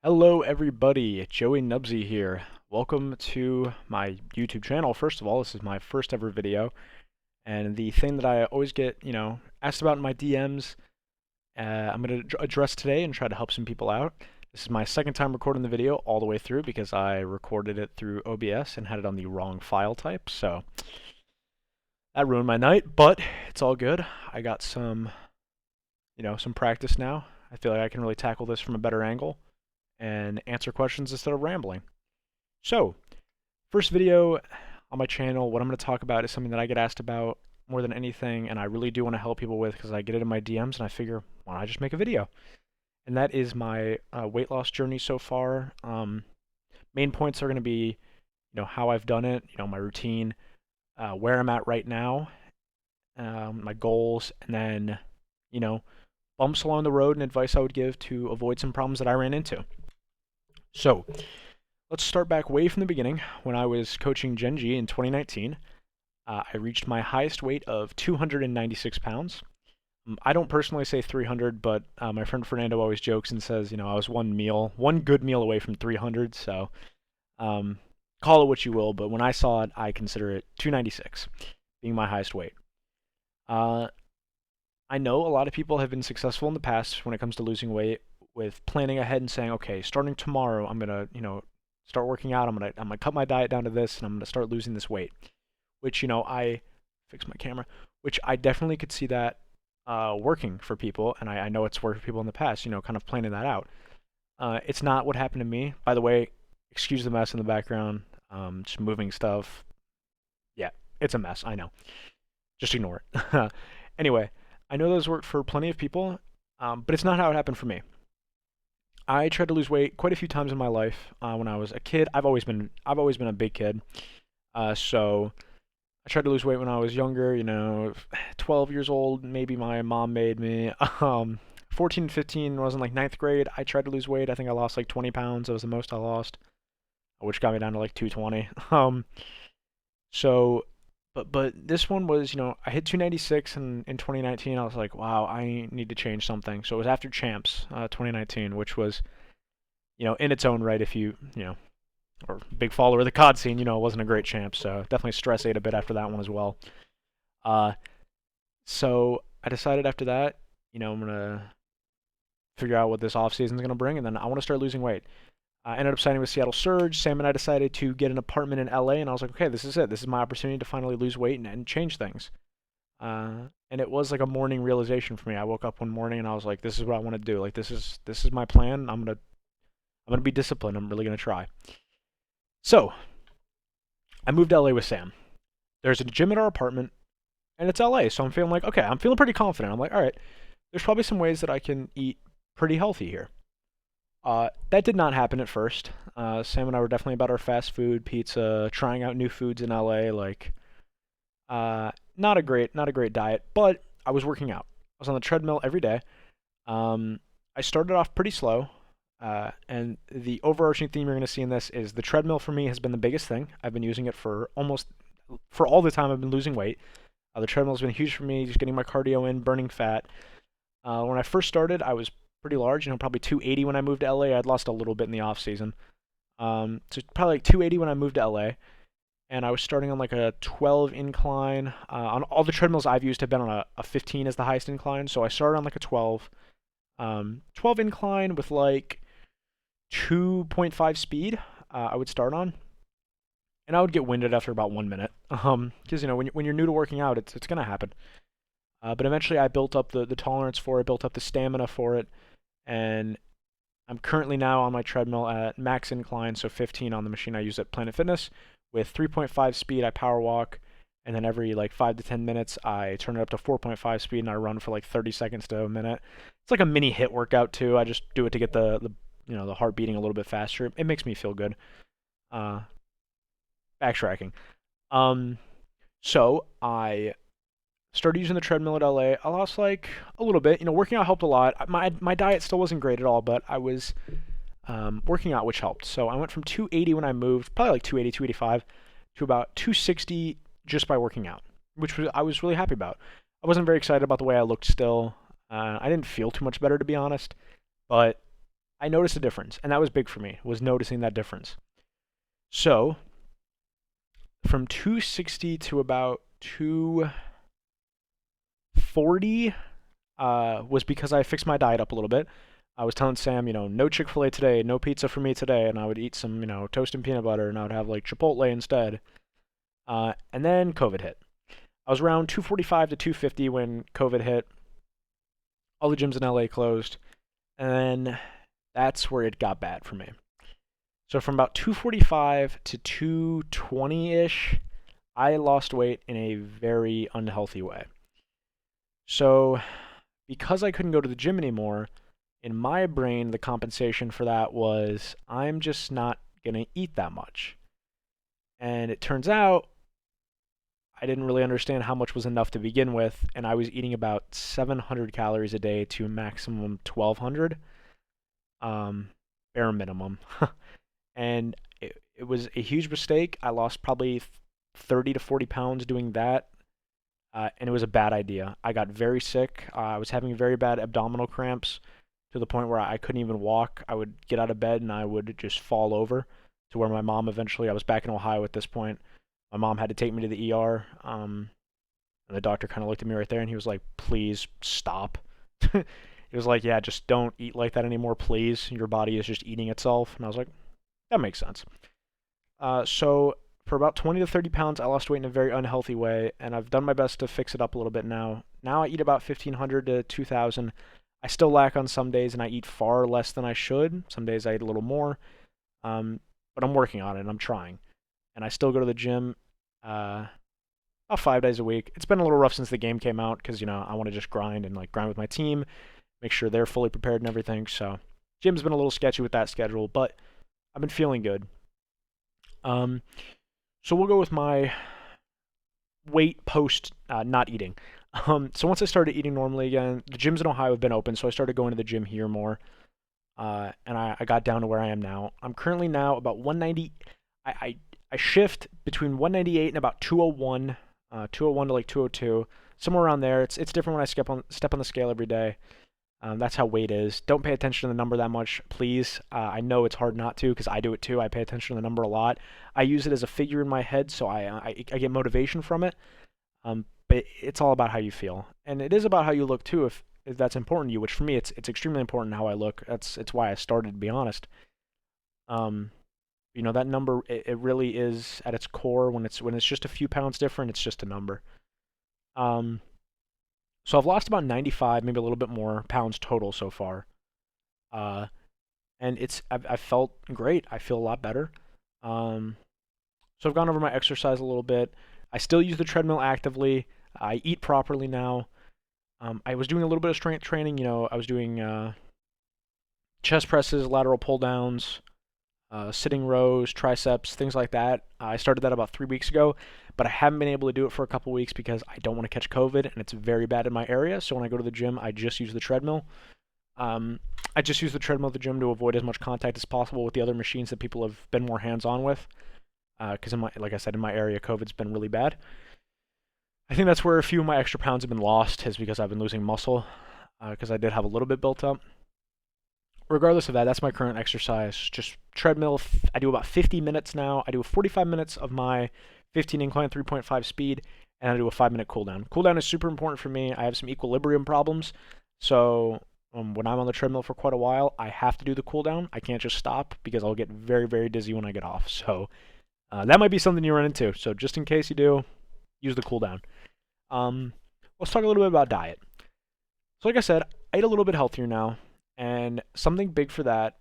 Hello everybody, Joey Nubsy here. Welcome to my YouTube channel. First of all, this is my first ever video, and the thing that I always get, asked about in my DMs, I'm going to address today and try to help some people out. This is my second time recording the video all the way through because I recorded it through OBS and had it on the wrong file type, so that ruined my night, but it's all good. I got some practice now. I feel like I can really tackle this from a better angle and answer questions instead of rambling. So, first video on my channel, what I'm going to talk about is something that I get asked about more than anything, and I really do want to help people with because I get it in my DMs and I figure, why don't I just make a video? And that is my weight loss journey so far. Main points are going to be, how I've done it, my routine, where I'm at right now, my goals, and then, bumps along the road and advice I would give to avoid some problems that I ran into. So, let's start back way from the beginning. When I was coaching Gen G in 2019, I reached my highest weight of 296 pounds. I don't personally say 300, but my friend Fernando always jokes and says, I was one good meal away from 300, so call it what you will, but when I saw it, I consider it 296 being my highest weight. I know a lot of people have been successful in the past when it comes to losing weight with planning ahead and saying, okay, starting tomorrow, I'm gonna, start working out. I'm gonna cut my diet down to this, and I'm gonna start losing this weight. Which, I fix my camera. Which I definitely could see that working for people, and I know it's worked for people in the past. Kind of planning that out. It's not what happened to me. By the way, excuse the mess in the background. Just moving stuff. Yeah, it's a mess. I know. Just ignore it. Anyway, I know those work for plenty of people, but it's not how it happened for me. I tried to lose weight quite a few times in my life. When I was a kid, I've always been a big kid. So I tried to lose weight when I was younger. 12 years old. Maybe my mom made me. 14 and 15 when I was in like ninth grade. I tried to lose weight. I think I lost like 20 pounds. That was the most I lost, which got me down to like 220. So but this one was, I hit 296 in 2019. I was like, wow, I need to change something. So it was after Champs 2019, which was, in its own right, if or big follower of the COD scene, it wasn't a great champ. So definitely stress ate a bit after that one as well. Uh, so I decided after that, I'm going to figure out what this off season is going to bring, and then I want to start losing weight. I ended up signing with Seattle Surge. Sam and I decided to get an apartment in LA, and I was like, okay, this is it. This is my opportunity to finally lose weight and change things. And it was like a morning realization for me. I woke up one morning and I was like, this is what I want to do. Like this is my plan. I'm gonna be disciplined. I'm really gonna try. So I moved to LA with Sam. There's a gym at our apartment, and it's LA, so I'm feeling like, okay, I'm feeling pretty confident. I'm like, all right, there's probably some ways that I can eat pretty healthy here. That did not happen at first. Sam and I were definitely about our fast food, pizza, trying out new foods in LA. Like, not a great diet, but I was working out. I was on the treadmill every day. I started off pretty slow, and the overarching theme you're going to see in this is the treadmill for me has been the biggest thing. I've been using it for all the time I've been losing weight. The treadmill's been huge for me, just getting my cardio in, burning fat. When I first started, I was pretty large, probably 280 when I moved to LA. I'd lost a little bit in the off season. So probably like 280 when I moved to LA. And I was starting on like a 12 incline. On all the treadmills I've used have been on a 15 as the highest incline. So I started on like a 12. 12 incline with like 2.5 speed, I would start on. And I would get winded after about 1 minute. Because, when you're new to working out, it's going to happen. But eventually I built up the tolerance for it, built up the stamina for it, and I'm currently now on my treadmill at max incline, so 15 on the machine I use at Planet Fitness. With 3.5 speed, I power walk, and then every like 5 to 10 minutes, I turn it up to 4.5 speed, and I run for like 30 seconds to a minute. It's like a mini HIIT workout too. I just do it to get the heart beating a little bit faster. It makes me feel good. Uh, Backtracking. So I started using the treadmill at LA. I lost like a little bit. Working out helped a lot. My diet still wasn't great at all, but I was working out, which helped. So I went from 280 when I moved, probably like 280, 285, to about 260 just by working out, I was really happy about. I wasn't very excited about the way I looked still. I didn't feel too much better, to be honest, but I noticed a difference, and that was big for me, was noticing that difference. So, from 260 to about 240 was because I fixed my diet up a little bit. I was telling Sam, no Chick-fil-A today, no pizza for me today, and I would eat some, toast and peanut butter, and I would have like Chipotle instead. And then COVID hit. I was around 245 to 250 when COVID hit. All the gyms in LA closed, and then that's where it got bad for me. So from about 245 to 220-ish, I lost weight in a very unhealthy way. So because I couldn't go to the gym anymore, in my brain, the compensation for that was I'm just not going to eat that much. And it turns out I didn't really understand how much was enough to begin with, and I was eating about 700 calories a day to maximum 1200, bare minimum. And it was a huge mistake. I lost probably 30 to 40 pounds doing that, and it was a bad idea. I got very sick. I was having very bad abdominal cramps to the point where I couldn't even walk. I would get out of bed and I would just fall over to where my mom eventually, I was back in Ohio at this point, my mom had to take me to the ER, and the doctor kind of looked at me right there and he was like, please stop. He was like, yeah, just don't eat like that anymore, please. Your body is just eating itself. And I was like, that makes sense. So for about 20 to 30 pounds, I lost weight in a very unhealthy way, and I've done my best to fix it up a little bit now. Now I eat about 1,500 to 2,000. I still lack on some days, and I eat far less than I should. Some days I eat a little more, but I'm working on it, and I'm trying. And I still go to the gym about 5 days a week. It's been a little rough since the game came out because, I want to just grind and grind with my team, make sure they're fully prepared and everything. So gym's been a little sketchy with that schedule, but I've been feeling good. So we'll go with my weight post not eating. So once I started eating normally again, the gyms in Ohio have been open, so I started going to the gym here more, and I got down to where I am now. I'm currently now about 190. I shift between 198 and about 201, 201 to 202, somewhere around there. It's different when I step on the scale every day. That's how weight is. Don't pay attention to the number that much, please. I know it's hard not to because I do it too. I pay attention to the number a lot. I use it as a figure in my head, so I get motivation from it. But it's all about how you feel, and it is about how you look too. If that's important to you, which for me it's extremely important how I look. It's why I started, to be honest. That number it really is at its core when it's just a few pounds different. It's just a number. So I've lost about 95, maybe a little bit more pounds total so far. And I've felt great. I feel a lot better. So I've gone over my exercise a little bit. I still use the treadmill actively. I eat properly now. I was doing a little bit of strength training. I was doing chest presses, lateral pull downs, sitting rows, triceps, things like that. I started that about 3 weeks ago, but I haven't been able to do it for a couple weeks because I don't want to catch COVID, and it's very bad in my area. So when I go to the gym, I just use the treadmill. I just use the treadmill at the gym to avoid as much contact as possible with the other machines that people have been more hands-on with. Because like I said, in my area, COVID's been really bad. I think that's where a few of my extra pounds have been lost, is because I've been losing muscle, because I did have a little bit built up. Regardless of that, that's my current exercise. Just treadmill. I do about 50 minutes now. I do 45 minutes of my 15 incline 3.5 speed, and I do a 5-minute cool down. Cool down is super important for me. I have some equilibrium problems, so when I'm on the treadmill for quite a while, I have to do the cool down. I can't just stop because I'll get very, very dizzy when I get off. So that might be something you run into. So just in case you do, use the cool down. Let's talk a little bit about diet. So like I said, I eat a little bit healthier now. And something big for that,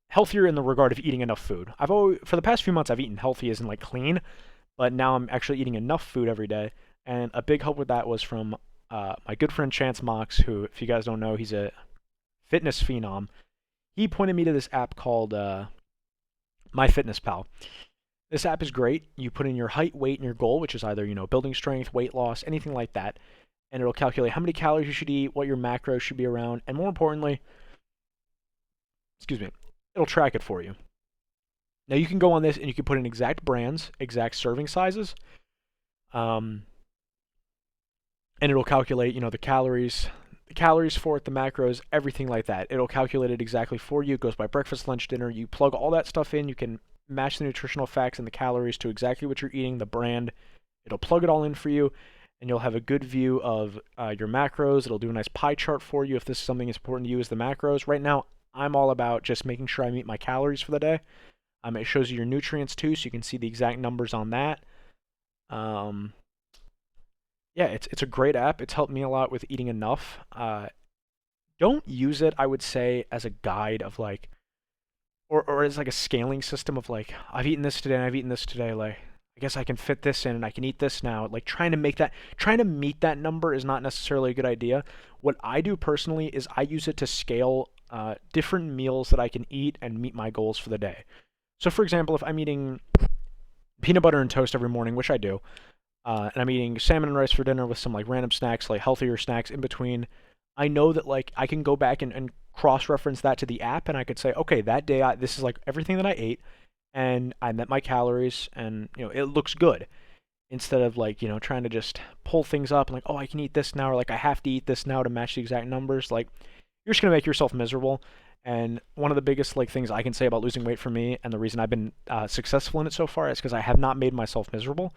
healthier in the regard of eating enough food. For the past few months, I've eaten healthy as in clean, but now I'm actually eating enough food every day. And a big help with that was from my good friend Chance Mox, who, if you guys don't know, he's a fitness phenom. He pointed me to this app called MyFitnessPal. This app is great. You put in your height, weight, and your goal, which is either building strength, weight loss, anything like that. And it'll calculate how many calories you should eat, what your macros should be around, and more importantly, it'll track it for you. Now you can go on this and you can put in exact brands, exact serving sizes, and it'll calculate, the calories, the calories for it, the macros, everything like that. It'll calculate it exactly for you. It goes by breakfast, lunch, dinner. You plug all that stuff in. You can match the nutritional facts and the calories to exactly what you're eating, the brand. It'll plug it all in for you, and you'll have a good view of your macros. It'll do a nice pie chart for you if this is something that's important to you, is the macros. Right now, I'm all about just making sure I meet my calories for the day. It shows you your nutrients too, so you can see the exact numbers on that. Yeah, it's a great app. It's helped me a lot with eating enough. Don't use it, I would say, as a guide of like, or as like a scaling system of like, I've eaten this today and I've eaten this today. Like, I guess I can fit this in and I can eat this now. Like trying to meet that number is not necessarily a good idea. What I do personally is I use it to scale different meals that I can eat and meet my goals for the day. So for example, if I'm eating peanut butter and toast every morning, which I do, and I'm eating salmon and rice for dinner with some like random snacks, like healthier snacks in between, I know that like I can go back and cross-reference that to the app, and I could say, okay, that day this is like everything that I ate, and I met my calories, and it looks good. Instead of like trying to just pull things up and like, oh, I can eat this now, or like I have to eat this now to match the exact numbers. Like you're just gonna make yourself miserable. And one of the biggest like things I can say about losing weight for me, and the reason I've been successful in it so far, is because I have not made myself miserable.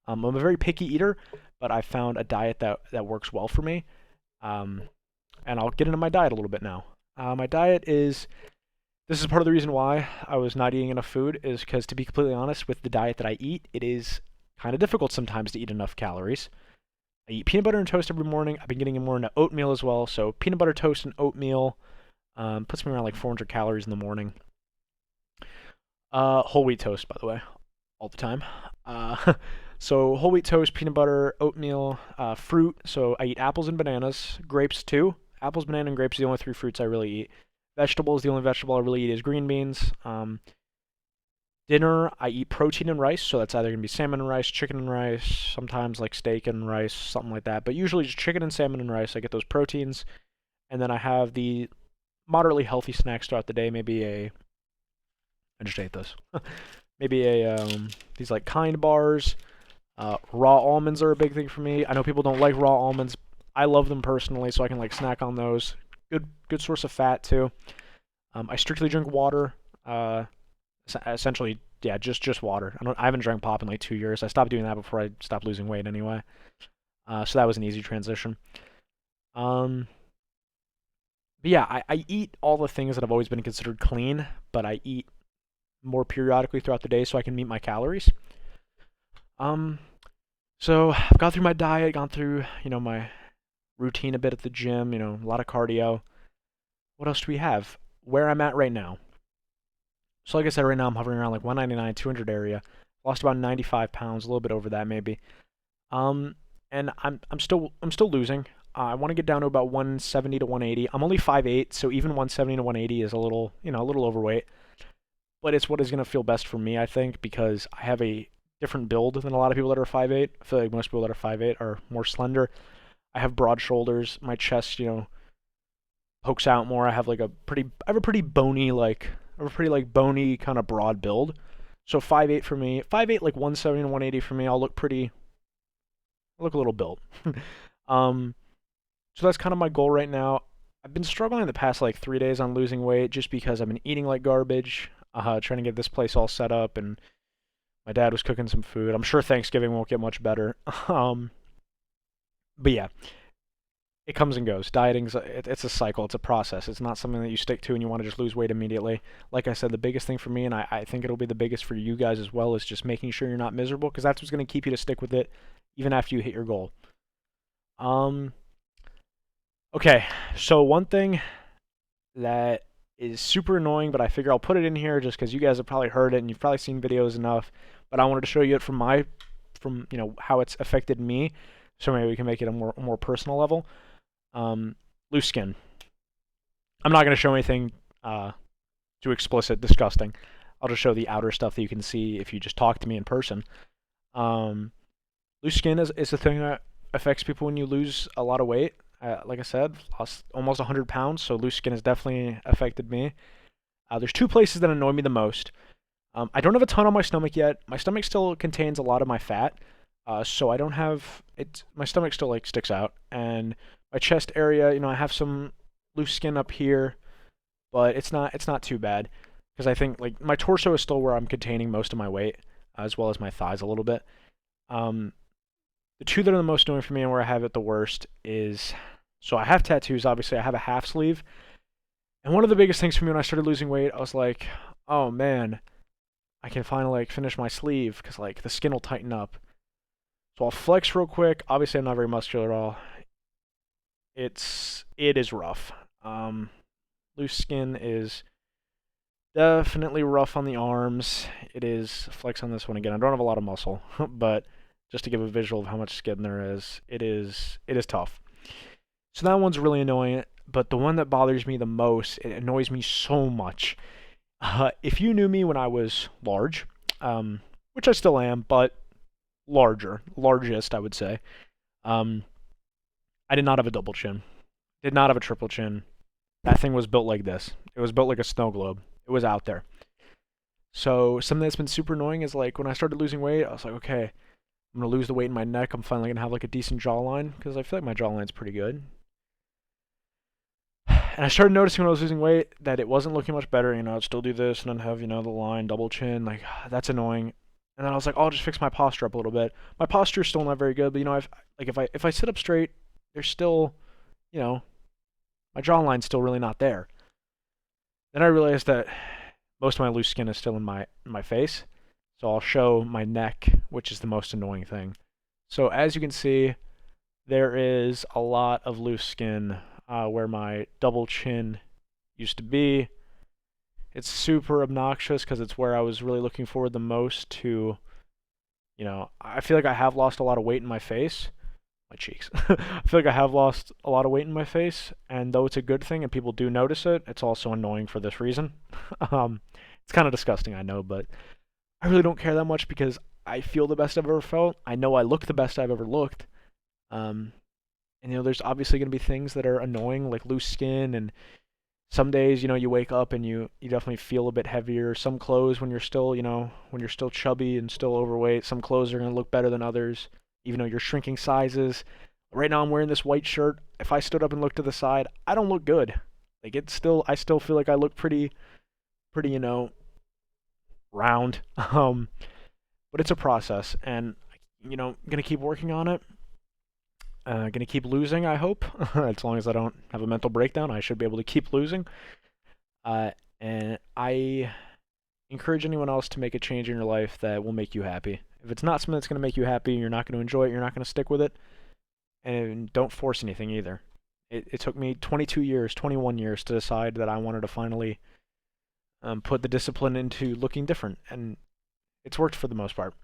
I'm a very picky eater, but I found a diet that works well for me. And I'll get into my diet a little bit now. My diet this is part of the reason why I was not eating enough food, is because, to be completely honest, with the diet that I eat, it is kind of difficult sometimes to eat enough calories. I eat peanut butter and toast every morning. I've been getting more into oatmeal as well. So peanut butter toast and oatmeal puts me around like 400 calories in the morning. Whole wheat toast, by the way, all the time. So whole wheat toast, peanut butter, oatmeal, fruit. So I eat apples and bananas, grapes too. Apples, banana, and grapes are the only three fruits I really eat. Vegetables, the only vegetable I really eat is green beans. Dinner, I eat protein and rice, so that's either going to be salmon and rice, chicken and rice, sometimes like steak and rice, something like that. But usually just chicken and salmon and rice. I get those proteins. And then I have the moderately healthy snacks throughout the day. I just ate this. Maybe these like Kind bars. Raw almonds are a big thing for me. I know people don't like raw almonds. I love them personally, so I can like snack on those. Good source of fat too. I strictly drink water. Essentially, yeah, just water. I haven't drank pop in like 2 years. I stopped doing that before I stopped losing weight anyway. So that was an easy transition. But yeah, I eat all the things that have always been considered clean, but I eat more periodically throughout the day so I can meet my calories. So I've gone through my diet, gone through, my routine a bit at the gym, a lot of cardio. What else do we have? Where I'm at right now. So like I said, right now I'm hovering around like 199, 200 area. Lost about 95 pounds, a little bit over that maybe. And I'm still losing. I want to get down to about 170 to 180. I'm only 5'8", so even 170 to 180 is a little overweight. But it's what is going to feel best for me, I think, because I have a different build than a lot of people that are 5'8". I feel like most people that are 5'8" are more slender. I have broad shoulders. My chest, pokes out more. I have a pretty bony, bony kind of broad build. So 5'8" for me. 5'8", like 170 to 180 for me. I'll look a little built. So that's kind of my goal right now. I've been struggling the past like 3 days on losing weight just because I've been eating like garbage, trying to get this place all set up, and my dad was cooking some food. I'm sure Thanksgiving won't get much better. But yeah, it comes and goes. Dieting's it's a cycle. It's a process. It's not something that you stick to and you want to just lose weight immediately. Like I said, the biggest thing for me, and I think it'll be the biggest for you guys as well, is just making sure you're not miserable, because that's what's going to keep you to stick with it even after you hit your goal. Okay, so one thing that is super annoying, but I figure I'll put it in here just because you guys have probably heard it and you've probably seen videos enough, but I wanted to show you it from how it's affected me, so maybe we can make it a more personal level. Loose skin. I'm not going to show anything too explicit, disgusting. I'll just show the outer stuff that you can see if you just talk to me in person. Loose skin is a thing that affects people when you lose a lot of weight. Like I said, lost almost 100 pounds, so loose skin has definitely affected me. There's two places that annoy me the most. I don't have a ton on my stomach yet. My stomach still contains a lot of my fat, so I don't have it. My stomach still sticks out, and my chest area, I have some loose skin up here, but it's not too bad because I think like my torso is still where I'm containing most of my weight, as well as my thighs a little bit. Um, the two that are the most annoying for me and where I have it the worst is, so I have tattoos. Obviously, I have a half sleeve, and one of the biggest things for me when I started losing weight, I was like, oh man, I can finally like finish my sleeve because like the skin will tighten up. So I'll flex real quick. Obviously, I'm not very muscular at all. It is rough. Loose skin is definitely rough on the arms. It is flex on this one again. I don't have a lot of muscle, but just to give a visual of how much skin there is, it is tough. So that one's really annoying. But the one that bothers me the most, it annoys me so much. If you knew me when I was large, which I still am, but largest, I would say. Um, I did not have a double chin. Did not have a triple chin. That thing was built like this. It was built like a snow globe. It was out there. So something that's been super annoying is like when I started losing weight, I was like, okay, I'm gonna lose the weight in my neck. I'm finally gonna have like a decent jawline because I feel like my jawline's pretty good. And I started noticing when I was losing weight that it wasn't looking much better. I'd still do this and then have the line, double chin. Like that's annoying. And then I was like, oh, I'll just fix my posture up a little bit. My posture's still not very good, but I've like if I sit up straight, there's still, you know, my jawline's still really not there. Then I realized that most of my loose skin is still in my face. So I'll show my neck, which is the most annoying thing. So as you can see, there is a lot of loose skin where my double chin used to be. It's super obnoxious because it's where I was really looking forward the most to, I feel like I have lost a lot of weight in my face, my cheeks. I feel like I have lost a lot of weight in my face, and though it's a good thing and people do notice it, it's also annoying for this reason. It's kind of disgusting, I know, but I really don't care that much because I feel the best I've ever felt. I know I look the best I've ever looked. And there's obviously going to be things that are annoying, like loose skin, and some days, you wake up and you definitely feel a bit heavier. Some clothes, when you're still, when you're still chubby and still overweight, some clothes are going to look better than others, even though you're shrinking sizes. Right now I'm wearing this white shirt. If I stood up and looked to the side, I don't look good. Like I still feel like I look pretty, round. But it's a process, and I'm gonna keep working on it. Gonna keep losing, I hope. As long as I don't have a mental breakdown, I should be able to keep losing. And I encourage anyone else to make a change in your life that will make you happy. If it's not something that's going to make you happy, you're not going to enjoy it, you're not going to stick with it, and don't force anything either. It took me 22 years, 21 years to decide that I wanted to finally put the discipline into looking different, and it's worked for the most part.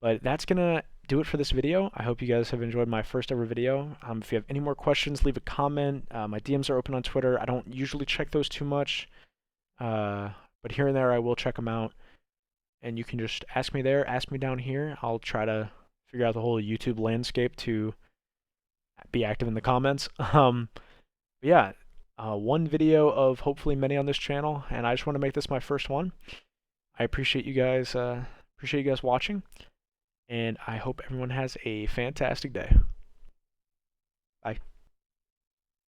But that's going to do it for this video. I hope you guys have enjoyed my first ever video. If you have any more questions, leave a comment. My DMs are open on Twitter. I don't usually check those too much, but here and there I will check them out. And you can just ask me there, ask me down here. I'll try to figure out the whole YouTube landscape to be active in the comments. Yeah, one video of hopefully many on this channel, and I just want to make this my first one. I appreciate you guys watching, and I hope everyone has a fantastic day. Bye.